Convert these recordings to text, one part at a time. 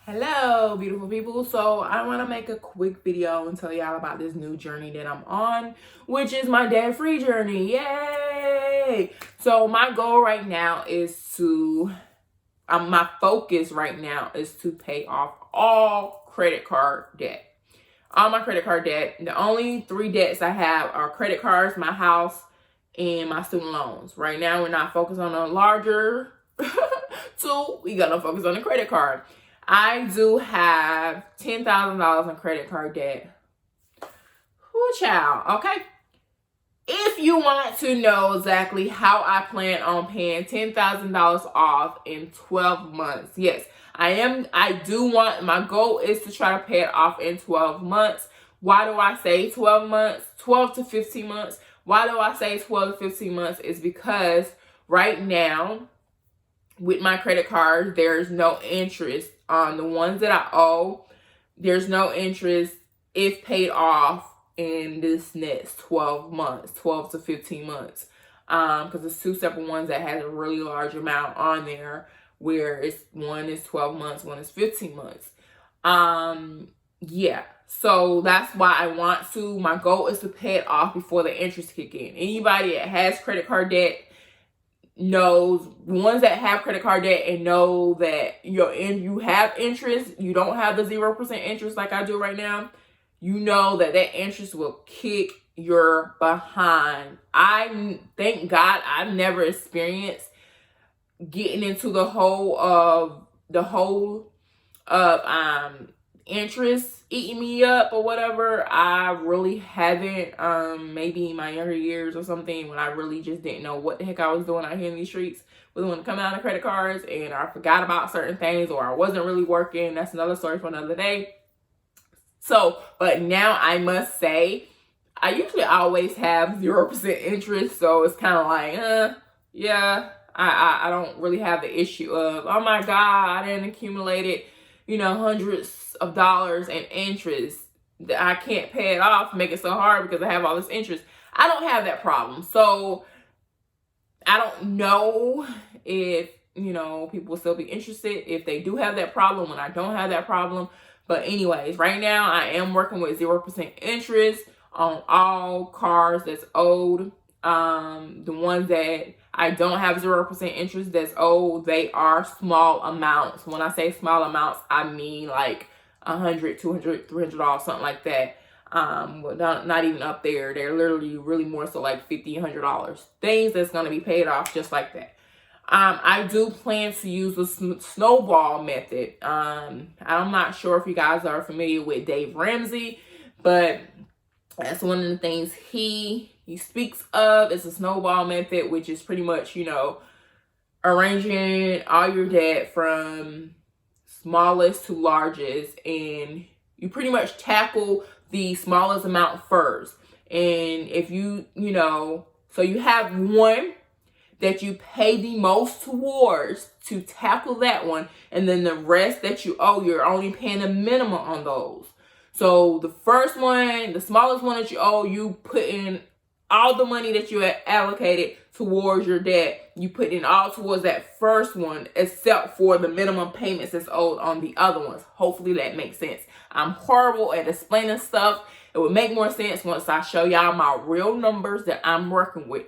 Hello, beautiful people. So I want to make a quick video and tell y'all about this new journey that I'm on, which is my debt-free journey. Yay! So my goal right now is my focus right now is to pay off all credit card debt. All my credit card debt. The only three debts I have are credit cards, my house, and my student loans. Right now, we're not focused on a larger two. We gotta focus on the credit card. I do have $10,000 in credit card debt. Whoo, child, okay? If you want to know exactly how I plan on paying $10,000 off in 12 months, yes, my goal is to try to pay it off in 12 months. Why do I say 12 months? 12 to 15 months. Why do I say 12 to 15 months? Is because right now, with my credit cards, there's no interest on the ones that I owe. There's no interest if paid off in this next 12 months, 12 to 15 months. Because it's two separate ones that has a really large amount on there, where one is 12 months, one is 15 months. Yeah. So that's why my goal is to pay it off before the interest kick in. Anybody that has credit card debt knows, ones that have credit card debt and know that you have interest, you don't have the 0% interest like I do right now, you know that interest will kick your behind. I thank God I've never experienced getting into the whole of interest eating me up or whatever. I really haven't. Maybe in my younger years or something, when I really just didn't know what the heck I was doing out here in these streets, was when coming out of credit cards and I forgot about certain things, or I wasn't really working. That's another story for another day. So, but now I must say, I usually always have 0% interest, so it's kind of like, yeah, I don't really have the issue of, oh my God, I didn't accumulate it, hundreds of dollars in interest that I can't pay it off, make it so hard because I have all this interest. I don't have that problem. So I don't know if, people will still be interested if they do have that problem when I don't have that problem. But anyways, right now I am working with 0% interest on all cards that's owed. The ones that I don't have 0% interest that's owed, they are small amounts. When I say small amounts, I mean like $100, $200, $300, something like that. Not even up there. They're literally really more so like $50, $100. Things that's going to be paid off just like that. I do plan to use the snowball method. I'm not sure if you guys are familiar with Dave Ramsey, but that's one of the things he speaks of. It's a snowball method, which is pretty much, arranging all your debt from smallest to largest, and you pretty much tackle the smallest amount first. And if so you have one that you pay the most towards to tackle that one, and then the rest that you owe, you're only paying a minimum on those. So the first one, the smallest one that you owe, you put in all the money that you had allocated towards your debt. You put in all towards that first one, except for the minimum payments that's owed on the other ones. Hopefully that makes sense. I'm horrible at explaining stuff. It would make more sense once I show y'all my real numbers that I'm working with.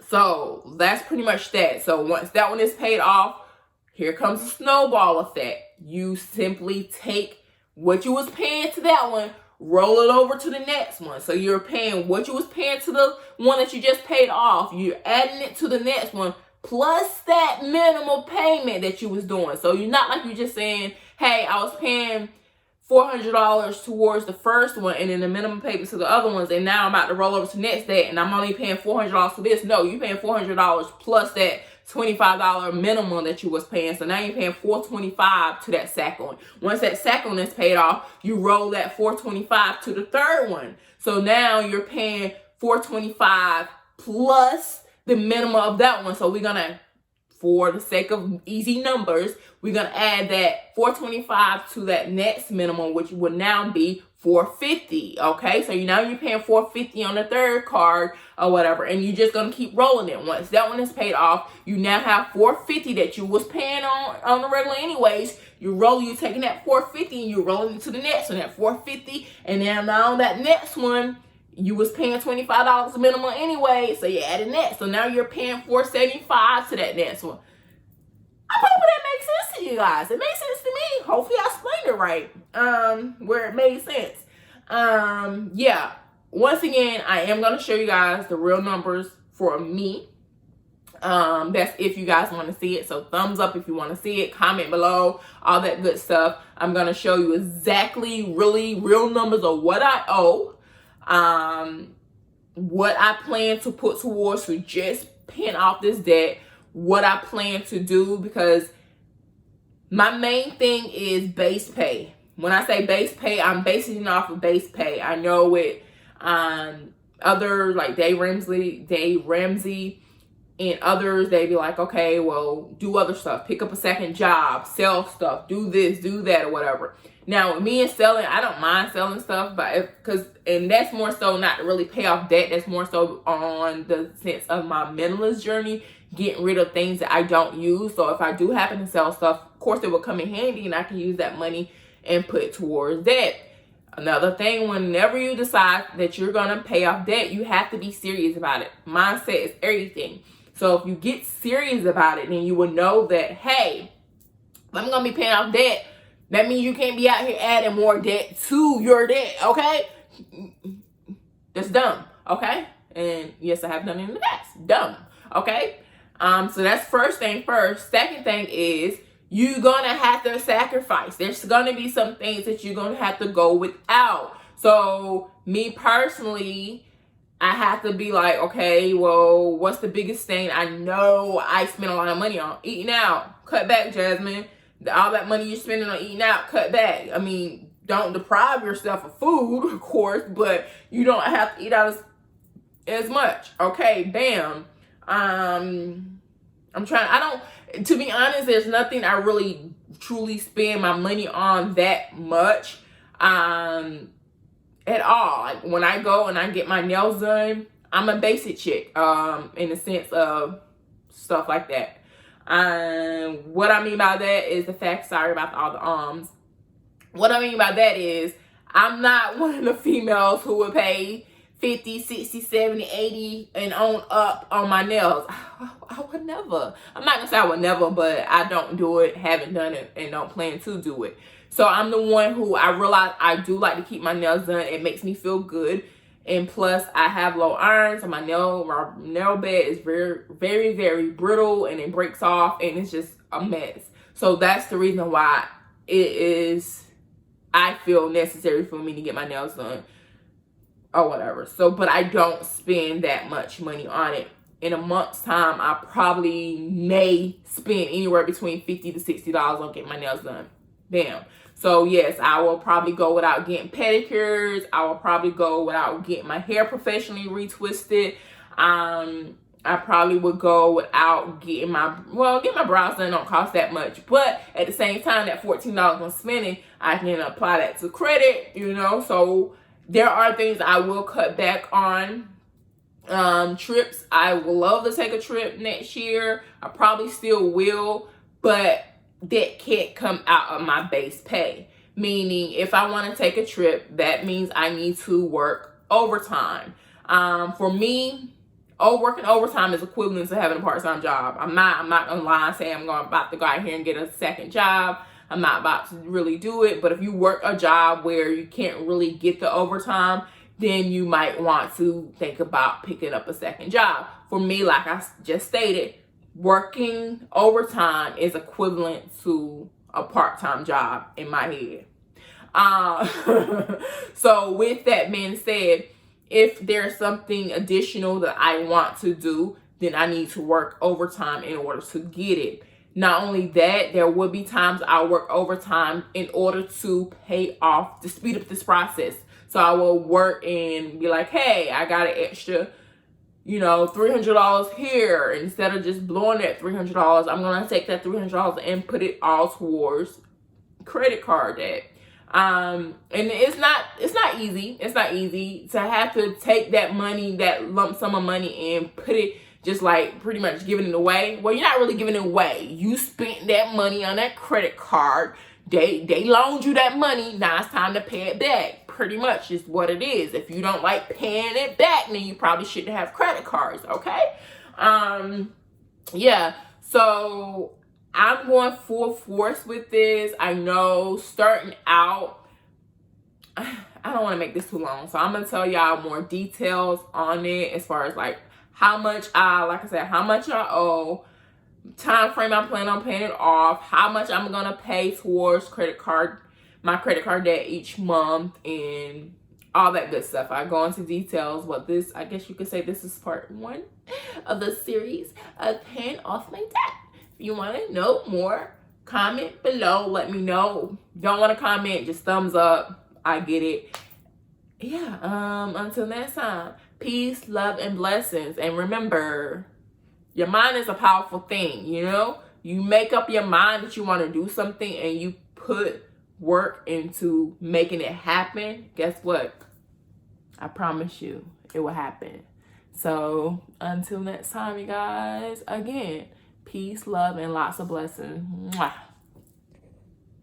So that's pretty much that. So once that one is paid off, here comes the snowball effect. You simply take what you was paying to that one, roll it over to the next one. So you're paying what you was paying to the one that you just paid off. You're adding it to the next one, plus that minimal payment that you was doing. So you're not like you're just saying, hey, I was paying $400 towards the first one and then the minimum payment to the other ones, and now I'm about to roll over to the next day and I'm only paying $400 for this. No, you're paying $400 plus that $25 minimum that you was paying. So now you're paying $425 to that second one. Once that second one is paid off, you roll that $425 to the third one. So now you're paying $425 plus the minimum of that one. So we're gonna, for the sake of easy numbers, we're going to add that $425 to that next minimum, which would now be $450. Okay, so now you're paying $450 on the third card or whatever, and you're just gonna keep rolling it. Once that one is paid off, you now have $450 that you was paying on the regular anyways. You're taking that $450 and you're rolling it to the next one at $450, and then now on that next one, you was paying $25 minimum anyway, so you added that. So now you're paying $475 to that next one. I hope that makes sense to you guys. It makes sense to me. Hopefully I explained it right. Where it made sense. Yeah. Once again, I am going to show you guys the real numbers for me. That's if you guys want to see it. So thumbs up if you want to see it. Comment below. All that good stuff. I'm going to show you exactly really real numbers of what I owe. What I plan to put towards to just paying off this debt. What I plan to do, because my main thing is base pay. When I say base pay, I'm basing it off of base pay. I know with other like Dave Ramsey and others, they be like, okay, well, do other stuff, pick up a second job, sell stuff, do this, do that, or whatever. Now with me and selling, I don't mind selling stuff, but and that's more so not to really pay off debt. That's more so on the sense of my minimalist journey, getting rid of things that I don't use. So if I do happen to sell stuff, of course it will come in handy, and I can use that money and put it towards debt. Another thing, whenever you decide that you're going to pay off debt, you have to be serious about it. Mindset is everything. So if you get serious about it, then you will know that, hey, if I'm going to be paying off debt, that means you can't be out here adding more debt to your debt, okay? That's dumb, okay? And yes, I have done it in the past. Dumb, okay? So that's first thing first. Second thing is, you're going to have to sacrifice. There's going to be some things that you're going to have to go without. So me personally, I have to be like, okay, well, what's the biggest thing I know I spend a lot of money on? Eating out. Cut back, Jasmine. All that money you're spending on eating out, cut back. I mean, don't deprive yourself of food, of course, but you don't have to eat out as much. Okay, bam. To be honest, there's nothing I really truly spend my money on that much at all. Like when I go and I get my nails done, I'm a basic chick in the sense of stuff like that. What I mean by that is the fact, sorry about all the what I mean by that is I'm not one of the females who would pay 50, 60, 70, 80 and on up on my nails. I would never. I'm not gonna say I would never, but I don't do it, haven't done it, and don't plan to do it. So I'm the one who I realize I do like to keep my nails done. It makes me feel good. And plus I have low iron, so my nail bed is very, very, very brittle, and it breaks off, and it's just a mess. So that's the reason why I feel necessary for me to get my nails done or whatever. So, but I don't spend that much money on it. In a month's time, I probably may spend anywhere between $50 to $60 on getting my nails done. Bam. So yes, I will probably go without getting pedicures. I will probably go without getting my hair professionally retwisted. I probably would go without getting my brows done. Don't cost that much, but at the same time, that $14 I'm spending, I can apply that to credit, so there are things I will cut back on. Trips, I would love to take a trip next year. I probably still will, but that can't come out of my base pay. Meaning, if I want to take a trip, that means I need to work overtime. For me, working overtime is equivalent to having a part-time job. I'm not gonna lie and say I'm about to go out here and get a second job. I'm not about to really do it. But if you work a job where you can't really get the overtime, then you might want to think about picking up a second job. For me, like I just stated, working overtime is equivalent to a part-time job in my head. So with that being said, if there's something additional that I want to do, then I need to work overtime in order to get it. Not only that, there will be times I work overtime in order to speed up this process. So I will work and be like, hey, I got an extra, $300 here. Instead of just blowing that $300, I'm going to take that $300 and put it all towards credit card debt. And it's not easy. It's not easy to have to take that money, that lump sum of money, and put it, just like pretty much giving it away. Well, you're not really giving it away. You spent that money on that credit card. They loaned you that money. Now it's time to pay it back. Pretty much is what it is. If you don't like paying it back, then you probably shouldn't have credit cards, okay? Yeah. So I'm going full force with this. I know starting out, I don't want to make this too long, so I'm going to tell y'all more details on it as far as like how much like I said, how much I owe, time frame I plan on paying it off, how much I'm going to pay towards my credit card debt each month, and all that good stuff. I go into details, but this, I guess you could say this is part 1 of the series of paying off my debt. If you want to know more, comment below. Let me know. Don't want to comment, just thumbs up. I get it. Yeah, until next time, peace, love, and blessings. And remember, your mind is a powerful thing, you know? You make up your mind that you want to do something and you put work into making it happen. Guess what? I promise you, it will happen. So until next time, you guys, again, peace, love, and lots of blessings. Mwah.